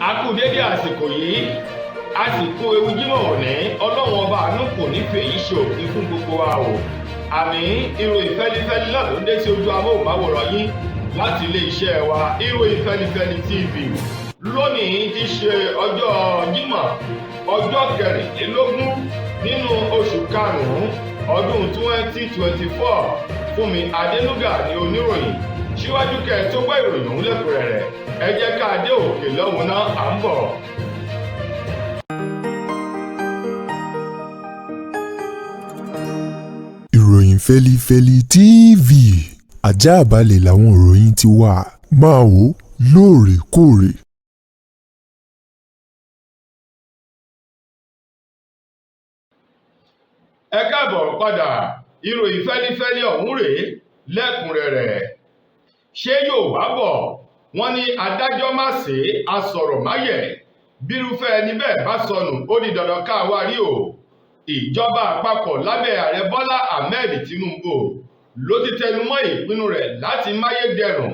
a kú dédé àsìkò yìí àsìkò ewu jímọ̀ òní ọlọ́run ọba àánú kò ní fèyí ṣe òpin fún gbogbo wa o àmì ìròyìn fẹ́lifẹ́li náà ló dé sí ojú amóhùnmáwòrán yín láti iléeṣẹ́ wa ìròyìn fẹ́lifẹ́li TV lónìí ti ṣe ọjọ́ jímọ̀ ọjọ́ kẹrìnlélógún nínú oṣù karùn-ún ọdún 2024 Fúnmi Adénúgà ni oníròyìn síwájú kẹ́ ẹ tó gbọ́ ìròyìn ọ̀hún lẹ́kùnrẹ́rẹ́ ẹ jẹ́ ká dé òkè lọ́hùn náà à ń bọ̀. ìròyìn fẹ́lifẹ́li TV àjààbálẹ̀ làwọn ìròyìn ti wà máa wò lóòrèkóòrè. ẹ káàbọ̀ padà ìròyìn fẹ́lifẹ́li ọ̀hún rèé lẹ́kùnrẹ́rẹ́. ṣé Yorùbá bọ̀ wọ́n ní adájọ́ má ṣe asọ̀rọ̀ máyẹ̀ bírúfẹ́ ẹni bẹ́ẹ̀ bá sọnù ó di dandan ká wá rí o. ìjọba àpapọ̀ lábẹ́ ààrẹ Bọ́lá Ahmed Tinubu ló ti tẹnu mọ́ ìpinnu rẹ̀ láti máyédẹrùn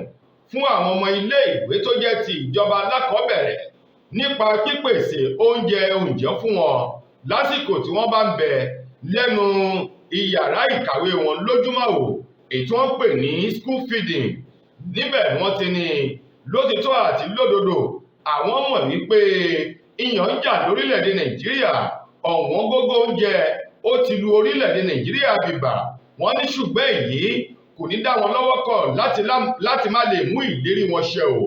fún àwọn ọmọ ilé ìwé tó jẹ́ ti ìjọba alákọ̀ọ́bẹ̀rẹ̀ nípa pípèsè oúnjẹ fún wọn lásìkò tí wọ́n bá ń bẹ lẹ́nu iyàrá ìkàwé wọn lójúmọ́ o èyí tí wọ́n pè ní school feeding. níbẹ̀ wọ́n ti ní lótìtọ́ àti lódodo àwọn mọ̀ wípé ìyàn ń jà lórílẹ̀‐èdè Nàìjíríà ọ̀wọ́n gógó oúnjẹ ó ti lu orílẹ̀‐èdè Nàìjíríà bìbà wọ́n ní ṣùgbọ́n èyí kò ní dá wọn lọ́wọ́ kọ̀ láti má lè mú ìlérí wọn ṣẹ o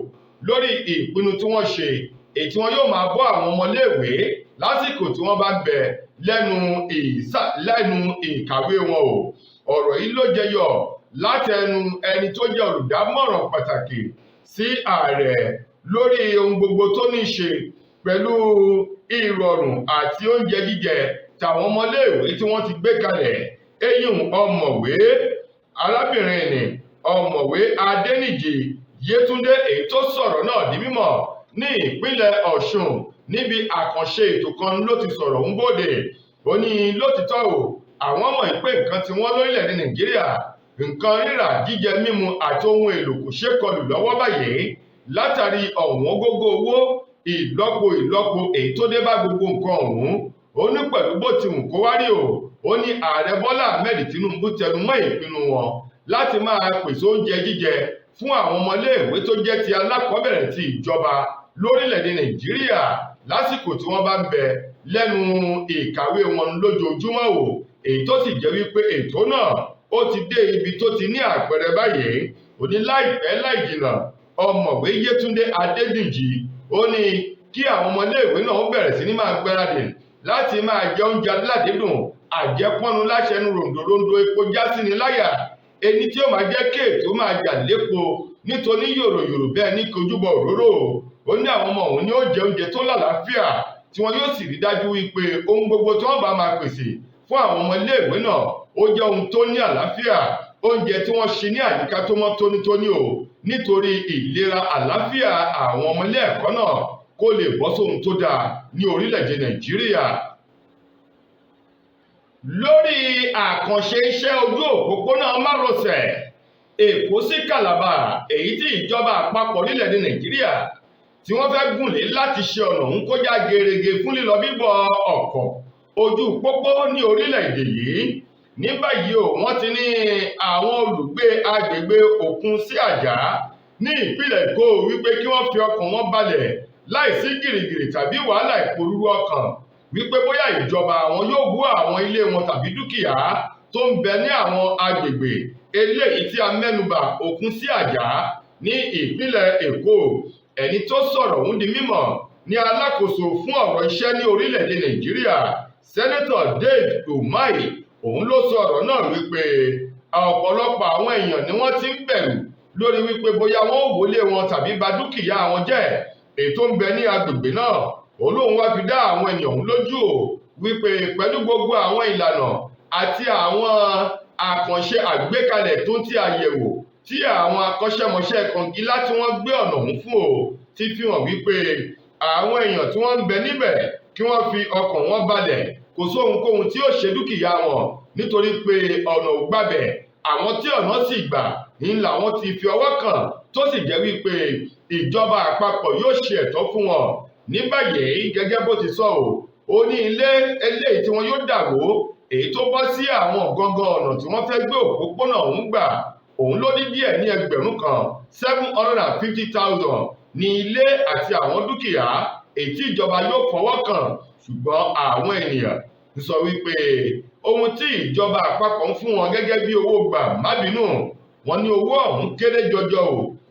lórí ìpinnu tí wọ́n ṣe èyí tí wọn yóò máa bọ́ àwọn ọmọléèwé lásìkò tí wọ́n bá ń bẹ lẹ́nu ìkàwé wọn o. ọ̀rọ̀ yìí ló jẹyọ látẹnu ẹni tó jẹ́ olùdámọ̀ràn pàtàkì sí ààrẹ lórí ohun gbogbo tó ní ṣe pẹ̀lú ìrọ̀rùn àti oúnjẹ jíjẹ tàwọn ọmọléèwé tí wọ́n ti gbé kalẹ̀ eyín ọ̀mọ̀wé arábìnrin ni ọ̀mọ̀wé Adéníjì Yétúndé èyí tó sọ̀rọ̀ náà di mímọ̀ ní ìpínlẹ̀ Ọ̀ṣun níbi àkànṣe ètò kan ló ti sọ̀rọ̀ ń bòde ó ní lótìtọ́ o àwọn mọ̀ pé nǹkan tí wọ́n lórílẹ̀‐èdè Nàìjíríà nǹkan rírà jíjẹ mímu àti ohun èlò kò ṣeé kọlù lọ́wọ́ báyìí látàrí ọ̀wọ́n gógó owó ìlọ́po èyí tó dé bá gbogbo nǹkan ọ̀hún ó ní pẹ̀lú bó ti wù kó wá rí o ó ní ààrẹ Bọ́lá Ahmed Tinubu tẹnu mọ́ ìpinnu wọn láti máa pèsè oúnjẹ jíjẹ fún àwọn ọmọléèwé tó jẹ́ ti alákọ̀ọ́bẹ̀rẹ̀ ti ìjọba lórílẹ̀‐èdè Nàìjíríà lásìkò tí wọ́n bá ń bẹ lẹ́nu ìkàwé wọn lójoojúmọ́ o èyí tó sì jẹ́ wípé ètò náà ó ti dé ibi tó ti ní àpẹẹrẹ báyìí ó ní láìpẹ́ láìjìnà ọ̀mọ̀wé Yétúndé Adédìjì ó ní kí àwọn ọmọléèwé náà bẹ̀rẹ̀ sí ní máa gbáradì láti máa jẹ oúnjẹ aládìídùn àjẹpọ́nu láṣẹnu ròǹdòròǹdò epo jásíni láyà ẹni tí ó máa jẹ́ kéètò máa jà lépo nítorí yòròyòrò bẹ́ẹ̀ ní kojúbọ òróró ó ní àwọn ọmọ òun ni ó jẹ oúnjẹ tó lálàáfíà tí wọn yóò sì rí dájú wípé ohun gbogbo tí wọ́n bá máa pèsè fún àwọn ọmọléèwé náà ó jẹ́ ohun tó ní àlàáfíà oúnjẹ tí wọ́n ṣe ní àyíká tó mọ́ tónítóní o nítorí ìlera àlàáfíà àwọn ọmọlé ẹ̀kọ́ náà kó lè bọ́ sóhun tó dáa ní orílẹ̀-èdè Nàìjíríà. lórí àkànṣe iṣẹ́ ojú òpópónà márosẹ̀ Èkó sí Calabar èyí tí ìjọba àpapọ̀ orílẹ̀-èdè Nàìjíríà tí wọ́n fẹ́ gùnlé láti ṣe ọ̀nà ọ̀hún kó já gerege fún lílọ bíbọ̀ ọkọ̀ ojú pópó ní orílẹ̀-èdè yìí ní báyìí o wọ́n ti ní àwọn olùgbé agbègbè Òkun sí Àjà ní ìpínlẹ̀ Èkó wípé kí wọ́n fi ọkàn wọn balẹ̀ láìsí gìrìgìrì tàbí wàhálà ìpòrúurú ọkàn wípé bóyá ìjọba àwọn yóò wó àwọn ilé wọn tàbí dúkìá tó ń bẹ ní àwọn agbègbè eléyìí tí a mẹ́nubà Òkun sí Àjà ní ìpínlẹ̀ Èkó. ẹni tó sọ̀rọ̀ ọ̀hún di mímọ̀ ní alákòóso fún ọ̀rọ̀ iṣẹ́ ní orílẹ̀-èdè Nàìjíríà Sẹ́nẹ́tọ̀ Dave Umahi òun ló sọ ọ̀rọ̀ náà wípé ọ̀pọ̀lọpọ̀ àwọn èèyàn ni wọ́n ti ń bẹ̀rù lórí wípé bóyá wọ́n ò wọlé wọn tàbí bà dúkìá wọn jẹ́ èyí tó ń bẹ ní agbègbè náà òun lòun wá fi dá àwọn ènìyàn òun lójú o wípé pẹ̀lú gbogbo àwọn ìlànà àti àwọn àkànṣe àgbékalẹ̀ tó ń ti àyẹ̀wò tí àwọn akọ́ṣẹ́mọṣẹ́ kọngilá tí wọ́n gbé ọ̀nà ọ̀hún fún o ti fi hàn wípé àwọn èèyàn tí wọ́n ń bẹ níbẹ̀ kí wọ́n fi ọkàn wọn balẹ̀ kò sóhunkóhun tí yóò ṣe dúkìá wọn nítorí pé ọ̀nà ò gbàbẹ̀ àwọn tí ọ̀nà sì gbà ń làwọn ti fi ọwọ́ kàn tó sì jẹ́ wípé ìjọba àpapọ̀ yóò ṣe ẹ̀tọ́ fún wọn ní báyìí gẹ́gẹ́ bó ti sọ ó ní ilé eléyìí tí wọn yóò dà wó èyí tó bọ́ sí àwọn gangan ọ̀nà tí wọ́n fẹ́ gbé òpópónà ọ̀hún gbà òun ló ní díẹ̀ ní 750,000 ní ilé àti àwọn dúkìá èyí tí ìjọba yóò fọwọ́ kàn ṣùgbọ́n àwọn ènìyàn ń sọ wípé ohun tí ìjọba àpapọ̀ ń fún wọn gẹ́gẹ́ bí owó gbà má bínú wọn ní owó ọ̀hún kéré jọjọ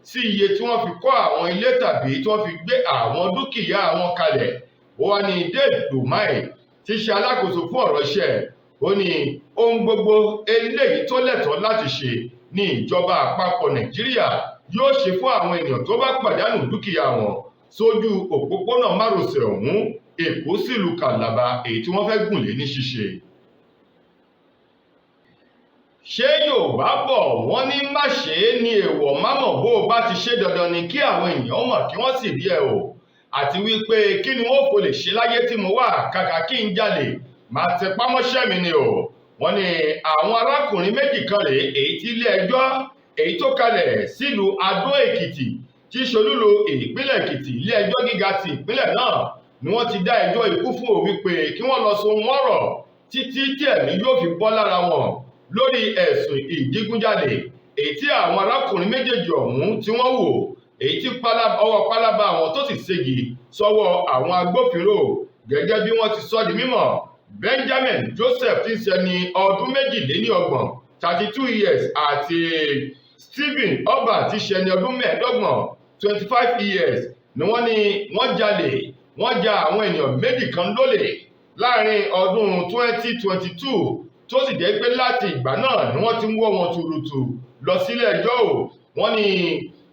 sí iye tí wọ́n fi kọ́ àwọn ilé tàbí tí wọ́n fi gbé àwọn dúkìá wọn kalẹ̀ ó wá ní Dave Umahi tí ṣe alákòóso fún ọ̀rọ̀ iṣẹ́ ó ní ohun gbogbo eléyìí tó lẹ́tọ̀ọ́ láti ṣe ní ìjọba àpapọ̀ Nàìjíríà yóò ṣe fún àwọn ènìyàn tó bá pàdánù dúkìá wọn sójú òpópónà márosẹ̀ ọ̀hún Èkó sílùú Kàlàbà èyí tí wọ́n fẹ́ gùn lé ní ṣíṣe. ṣé Yorùbá bọ̀ wọ́n ní má ṣe é ní èèwọ̀ má mọ̀ bó o bá ti ṣe dandan ni kí àwọn èèyàn mọ̀ kí wọ́n sì rí ẹ àti wípé kí ni wọ́n kò lè ṣe láyé tí mo wà kàkà kí n jalè máa tẹpá mọ́ṣẹ́ mi ni wọ́n ní àwọn arákùnrin méjì kan rèé èyí tí ilé ẹjọ́ èyí tó kalẹ̀ sílùú Adó Èkìtì tí ṣolúlo ìpínlẹ̀ Èkìtì ilé ẹjọ́ gíga ti ìpínlẹ̀ náà ni wọ́n ti dá ẹjọ́ ikú fún wípé kí wọ́n lọ so wọ́n rọ̀ títí tí ẹ̀mí yóò fi bọ́ lára wọn lórí ẹ̀sùn ìdígunjalè èyí tí àwọn arákùnrin méjèèjì ọ̀hún tí wọ́n wò èyí tí ọwọ́ pálábá àwọn tó sì ségi sọ́wọ́ àwọn agbófinró gẹ́gẹ́ bí wọ́n ti sọ di mímọ̀ Benjamin Joseph tí ń ṣẹni ọdún 32 32 years àti Stephen Oba tí ṣẹni ọdún 25 25 years ni wọ́n ní wọ́n jalè wọ́n ja àwọn ènìyàn méjì kan lólè láàrin ọdún 2022 tó sì jẹ́ pé láti ìgbà náà ni wọ́n ti ń wọ́ wọn tuurutu lọ sílé ẹjọ́ wọ́n ní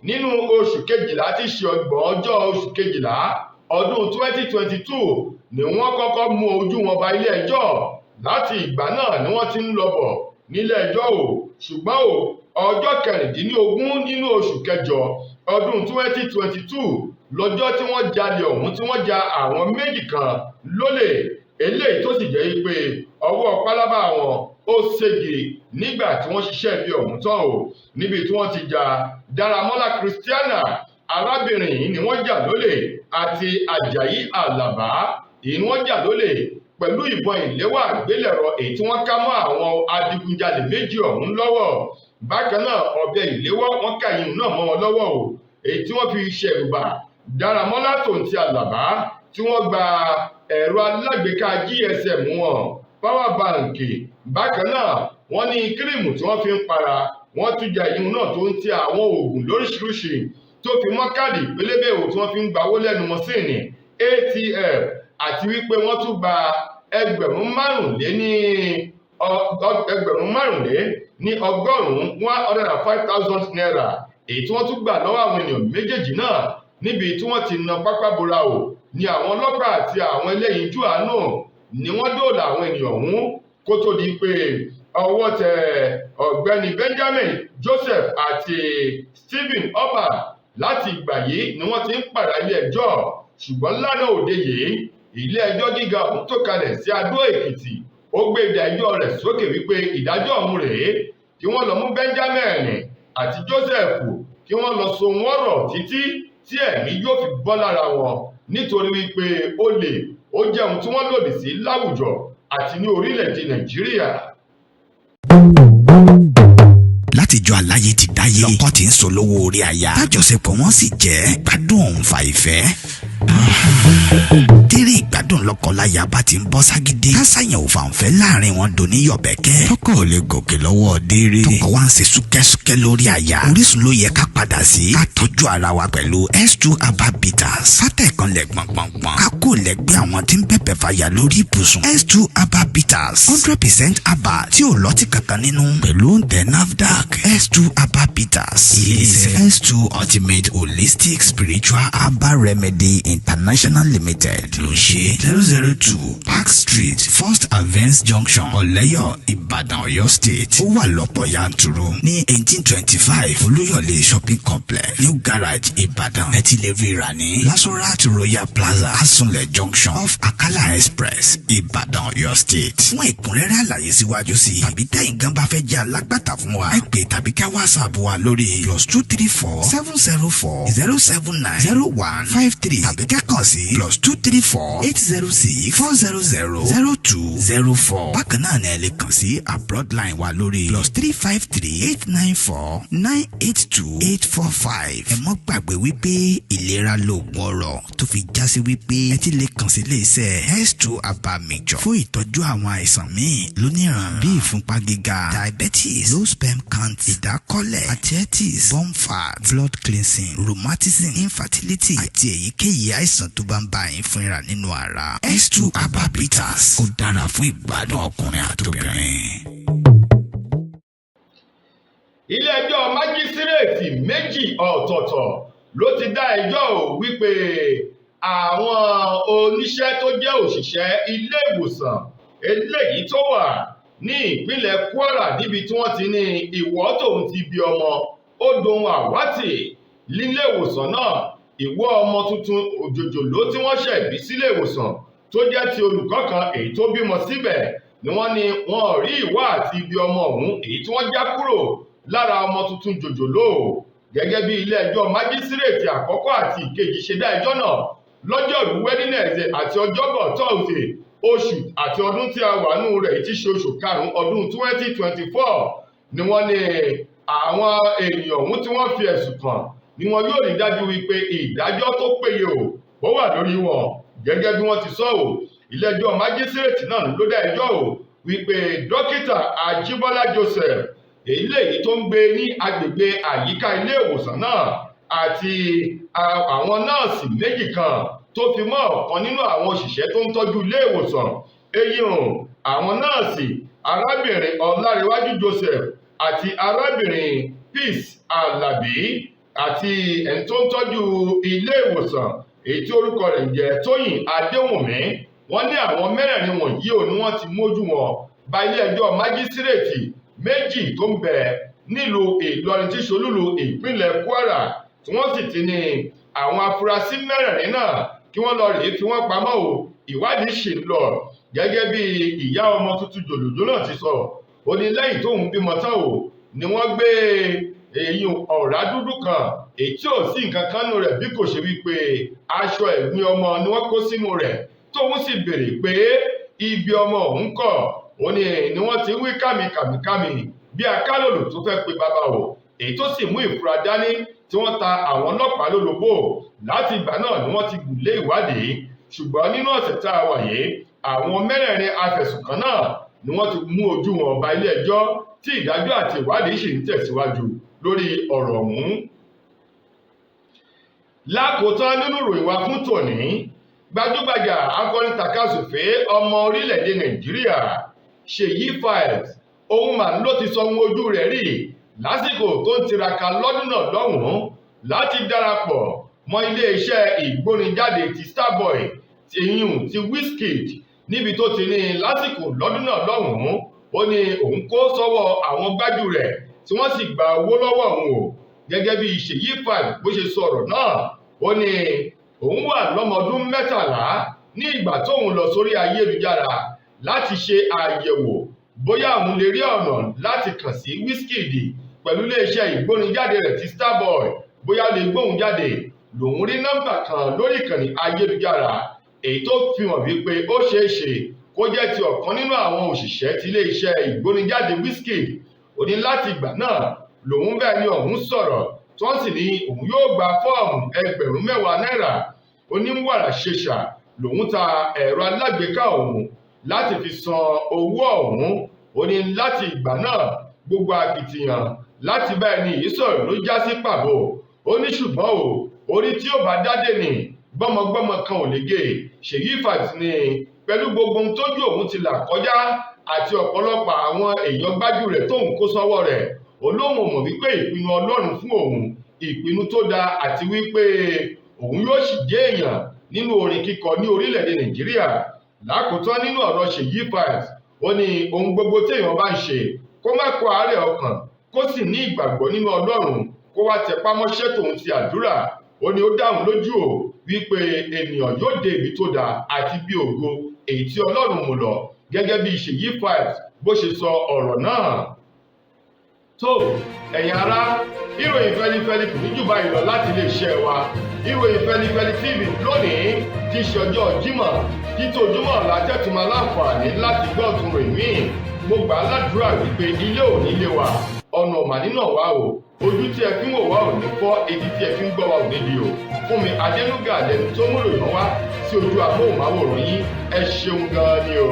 nínú oṣù kejìlá tí ṣe 30 ọjọ́ oṣù kejìlá ọdún 2022 ni wọ́n kọ́kọ́ mú ojú wọn ba ilé ẹjọ́ láti ìgbà náà ni wọ́n ti ń lọ bọ̀ nílé ẹjọ́ ṣùgbọ́n ọjọ́ 16 nínú oṣù kẹjọ ọdún 2022 lọ́jọ́ tí wọ́n jalè ọ̀hún tí wọ́n ja àwọn méjì kan lólè eléyìí tó sì jẹ́ pé ọwọ́ pálábá wọn ó ségi nígbà tí wọ́n ṣiṣẹ́ ibi ọ̀hún tán níbi tí wọ́n ti ja Dáramọ́lá Christiana arábìnrin yìí ni wọ́n jà lólè àti Àjàyí Àlàbá èyí ni wọ́n jà lólè pẹ̀lú ìbọn ìléwọ́ àgbélẹ̀rọ èyí tí wọ́n ká mọ́ àwọn adigunjalè méjì ọ̀hún lọ́wọ́ bákan náà ọ̀bẹ ìléwọ́ wọn ká ìyún náà mọ́ wọn lọ́wọ́ èyí tí wọ́n fi ṣẹ̀rùbà Dáramọ́lá tòǹtì Àlàbá tí wọ́n gba ẹ̀rọ alágbèéká GSM wọn power bank bákan náà wọ́n ní kírímù tí wọ́n fi ń para wọ́n tún ja ìyún náà tó ń ti àwọn oògùn lóríṣiríṣi tó fi mọ́ káàdì pélébé tí wọ́n fi ń gbawó lẹ́nu mọ́sìnì ATM àti wípé wọ́n tún gba ẹgbẹ̀rún márùnléní ọgọ́rùn-ún 105,000 naira èyí tí wọ́n tún gbà lọ́wọ́ àwọn ènìyàn méjèèjì náà níbi tí wọ́n ti na pápá bora ní àwọn ọlọ́pàá àti àwọn ẹlẹ́yinjú àánú ni wọ́n dóòlà àwọn ènìyàn ọ̀hún kó tó di pé ọwọ́ tẹ ọ̀gbẹ́ni Benjamin Joseph àti Stephen Oba láti ìgbà yìí ni wọ́n ti ń padà ilé ẹjọ́ ṣùgbọ́n lánàá òde yìí ilé ẹjọ́ gíga ọ̀hún tó kalẹ̀ sí Adó Èkìtì ó gbé ìdájọ́ rẹ̀ sókè wípé ìdájọ́ ọ̀hún rèé kí wọ́n lọ mú Benjamin àti Joseph kí wọ́n lọ so wọ́n rọ̀ títí tí ẹ̀mí yóò fi bọ́ lára wọn nítorí wípé olè ó jẹ́ ohun tí wọ́n lòdì sí láwùjọ àti ní orílẹ̀-èdè Nàìjíríà. látijọ́ aláyé ti dáyé lọ́kọ tí ń sọ lówó orí aya tájọṣepọ̀ wọn sì jẹ́ gbádùn òun fa ìfẹ́. Dérè ìgbádùn lọ́kọláya bá ti ń bọ́ ságídé kásáyàn ò fàǹfẹ́ láàrin wọn dòní yọ̀bẹ̀kẹ́ tọkọ ò lè gòkè lọ́wọ́ dérè tọkọ wá ń ṣe súkẹ́súkẹ́ lórí aya Orísun ló yẹ ká padà sí ká tọ́jú ara wa pẹ̀lú S2 Herbal Bitters sátẹ̀kan lẹ̀ gbọ̀ngbọ̀ngbọ̀n ká kó lẹ́gbẹ́ àwọn tí ń bẹ̀bẹ̀ fàyà lórí ibùsùn S2 Herbal Bitters 100% herbal tí ò lọ́tí kankan nínú pẹ̀lú oúnjẹ NAFDAC S2 Herbal Bitters ilé-iṣẹ́ S2 Ultimate Holistic Spiritual Herbal Remedy International Limited ló ṣe. 002 Park Street, First Avance Junction, Ọ̀lẹ́yọ̀, Ìbàdàn, Ọ̀yọ́ State. Ó wà lọ́pọ̀ yanturu ní 1825 Olúyọ̀lé Shopping Complex, New Garage, Ìbàdàn. Ẹ ti lè rí rà ní Lasorat Royal Plaza, Asunlẹ̀ Junction off Akala Express, Ìbàdàn, Ọ̀yọ́ State. Fún ìkúnrẹ́rẹ́ àlàyé síwájú sí tàbí tẹ̀yin gan bá fẹ́ jẹ́ alágbàtà fún wa, ẹ pè tàbí ká WhatsApp wa lórí +234 704 079 0153 tàbí ká kàn sí +234 806 400 0204. Bákan náà ni ẹ lè kàn sí abroad line wa lórí +353 894 982 845. Ẹ mọ́ gbàgbé wípé ìlera lóògùn ọrọ̀, tó fi já sí wípé ẹ ti lè kàn sí ilé-iṣẹ́ S2 Herbal Mixture fún ìtọ́jú àwọn àìsàn míì lóníran bíi ìfúnpá gíga, diabetes, low sperm count, ìdákọ́lẹ̀, arthritis, bone fat, blood cleansing, rheumatism, infertility àti èyíkéyìí àìsàn tó bá ń bá yín fúnra nínú ara. S2 Herbal Bitters ó dára fún ìgbádùn ọkùnrin àtobìnrin. Ilé-ẹjọ́ májísírèètì méjì ọ̀tọ̀ọ̀tọ̀ ló ti dá ẹjọ́ ò wípé àwọn oníṣẹ́ tó jẹ́ òṣìṣẹ́ ilé ìwòsàn eléyìí tó wà ní ìpínlẹ̀ Kwara níbi tí wọ́n ti ní ìwọ́ tòun ti bí ọmọ ó dohun àwátì nílé ìwòsàn náà. Ìwọ́ ọmọ tuntun òjòjòló tí wọ́n ṣẹ̀ bí sílé ìwòsàn tó jẹ́ ti olùkọ́ kan èyí tó bímọ síbẹ̀ ni wọ́n ní wọn ò rí ìwọ́ àti ibi ọmọ ọ̀hún èyí tí wọ́n já kúrò lára ọmọ tuntun jòjòló. Gẹ́gẹ́ bí ilé-ẹjọ́ májísírèètì àkọ́kọ́ àti ìkejì ṣe dá ẹjọ́ náà lọ́jọ́rú Wednesday àti ọjọ́bọ̀ Thursday oṣù àti ọdún tí a wà nínú rẹ̀ tí ṣe oṣù karùn-ún ọdún 2024 ni wọ́n ní àwọn ènìyàn ọ̀hún tí wọ́n fi ẹ̀sùn kàn ni wọn yóò rí dájú wípé ìdájọ́ tó péye ó wà lórí wọn. Gẹ́gẹ́ bí wọ́n ti sọ ilé-ẹjọ́ májísírèètì náà ló dá ẹjọ́ wípé dókítà Ajíbọ́lá Joseph eléyìí tó ń gbé ní agbègbè àyíká ilé ìwòsàn náà àti àwọn nọ́ọ̀sì méjì kan tó fi mọ́ ọ̀kan nínú àwọn òṣìṣẹ́ tó ń tọ́jú ilé ìwòsàn àwọn nọ́ọ̀sì arábìnrin Ọlárẹ̀wájú Joseph àti arábìnrin Peace Alabi àti ẹni tó ń tọ́jú ilé ìwòsàn èyí tí orúkọ rẹ̀ jẹ́ Tóyìn Adéwùnmí. Wọ́n ní àwọn mẹ́rẹ̀ẹ̀rin wọ̀nyí ni wọ́n ti mójú wọn bá ilé-ẹjọ́ májísírèètì méjì tó ń bẹ nílùú Ìlọrin tí ṣolúlu ìpínlẹ̀ Kwara tí wọ́n sì ti ní àwọn afurasí mẹ́rẹ̀ẹ̀rin náà kí wọ́n lọ rèé fi wọ́n pamọ́ ìwádìí ṣì ń lọ. Gẹ́gẹ́ bí ìyá ọmọ tuntun jòlòjò náà ti sọ, ó ní lẹ́yìn tóun bímọ tán ni wọ́n gbé èyí ọ̀rá dúdú kan èyí tí ò sí nǹkan kan nínú rẹ̀ bí kò ṣe wípé aṣọ ẹ̀gbin ọmọ ni wọ́n kó sínú rẹ̀ tóun sì béèrè pé ibi ọmọ òun kọ́ ó ní ni wọ́n ti wí kàmìkàmì bí akálòlò tó fẹ́ pe bàbá èyí tó sì mú ìfura dání tí wọ́n ta àwọn ọlọ́pàá lólobó. Láti ìgbà náà ni wọ́n ti gùn lé ìwádìí, ṣùgbọ́n nínú ọ̀sẹ̀ tá a wà yìí àwọn mẹ́rẹ̀ẹ̀rin afẹ̀sùnkàn náà ni wọ́n ti mú ojú wọn ba ilé ẹjọ́ tí ìdájọ́ àti ìwádìí sì ń tẹ̀síwájú lórí ọ̀rọ̀ ọ̀hún. Lákòótán nínú ìròyìn wa fún tòní, gbajúgbajà akọrin takasùfé ọmọ orílẹ̀-èdè Nàìjíríà Ṣèyí Files òun mà ló ti sọ ohun ojú rẹ̀ rí lásìkò tó ń tiraka lọ́dún náà lọ́hùn-ún láti darapọ̀ mọ́ iléeṣẹ́ ìgbórinjáde ti Starboy ti Wizkid níbi tó ti ní lásìkò lọ́dún náà lọ́hùn-ún ó ní òun kó sọ́wọ́ àwọn gbájú rẹ̀ tí wọ́n sì gba owó lọ́wọ́ òun gẹ́gẹ́ bí Ṣèyí Files bó ṣe sọ̀rọ̀ náà ó ní òun wà lọ́mọdún 13 ní ìgbà tóun lọ sórí ayélujára láti ṣe àyẹ̀wò bóyá òun lè rí ọ̀nà láti kàn sí Wizkid pẹ̀lú iléeṣẹ́ ìgbórinjáde rẹ̀ ti Starboy bóyá lè gbóhùn jáde lòun rí nọ́mbà kan lórí ìkànnì ayélujára èyí tó fi hàn wípé ó ṣeé ṣe kó jẹ́ ti ọ̀kan nínú àwọn òṣìṣẹ́ ti iléeṣẹ́ ìgbórinjáde Wizkid ó ní láti ìgbà náà lòun bẹ́ẹ̀ ni òun sọ̀rọ̀ tí wọ́n sì ní òun yóò gba fọ́ọ̀mù $10,000 oníwàrà ṣèṣà lòun ta ẹ̀rọ alágbèéká òun láti fi san owó ọ̀hún ó ní láti ìgbà náà gbogbo akitiyan láti bá ẹni yìí sọ̀rọ̀ ló já sí pàbó ó ní ṣùgbọ́n orí tí ó bá dádé ni gbọ́mọgbọ́mọ kan ò lè gé Ṣèyí Files ní pẹ̀lú gbogbo ohun tójú òun ti là kọjá àti ọ̀pọ̀lọpọ̀ àwọn èèyàn gbájú rẹ̀ tóun kó sọ́wọ́ rẹ̀ olóhùn mọ̀ wípé ìpinnu Ọlọ́run fún òun ìpinnu tó dáa àti wípé òun yóò sì jẹ́ èèyàn nínú orin kíkọ ní orílẹ̀-èdè Nàìjíríà. Lákòótán nínú ọ̀rọ̀ Ṣèyí Vibes, ó ní ohun gbogbo téèyàn bá ń ṣe kó má kó àárẹ̀ ọkàn, kó sì ní ìgbàgbọ́ nínú Ọlọ́run, kó wá tẹpá mọ́ṣẹ́ tòun ti àdúrà. Ó ní ó dáhùn lójú o wípé ènìyàn yóò dé ibi tó dáa àti bí ògo èyí tí Ọlọ́run mú lọ, gẹ́gẹ́ bí Ṣèyí Vibes bó ṣe sọ ọ̀rọ̀ náà. tó ẹ̀yin ará, ìròyìn fẹ́lifẹ́li kò ní jù báyìí lọ láti iléeṣẹ́ wa ìròyìn fẹ́lifẹ́li TV lónìí tí í ṣe ọjọ́ Jímọ̀, títí ojúmọ́ ọ̀la tẹ́tùmọ̀ aláǹfààní láti gbọ́ ọ̀tún ròyìn míì. Mo gbà á ládùúrà wípé ilé ò ní lé wa, ọ̀nà ọ̀mà nínà wá o, ojú tí ẹ fi ń wò wá ò ní fọ́, etí tí ẹ fi ń gbọ́ wá ò ní di o. Fúnmi Adénúgà lẹni tó mú ìròyìn wá sí ojú amóhùnmáwòrán yín. Ẹ ṣeun gan-an ni o.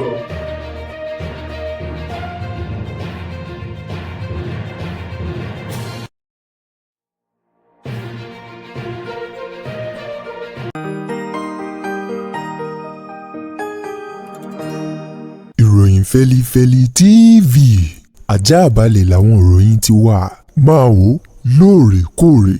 Ìròyìn Fẹ́lifẹ́li TV àjààbálẹ̀ làwọn ìròyìn ti wà, máa wò lóòrèkóòrè.